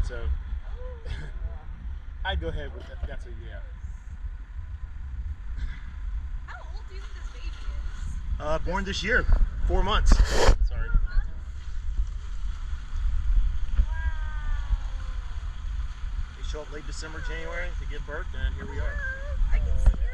So I'd go ahead with that. That's a yeah. How old do you think this baby is? Born this year, 4 months. Sorry. They show up late December, January to give birth, and here we are. I can see it.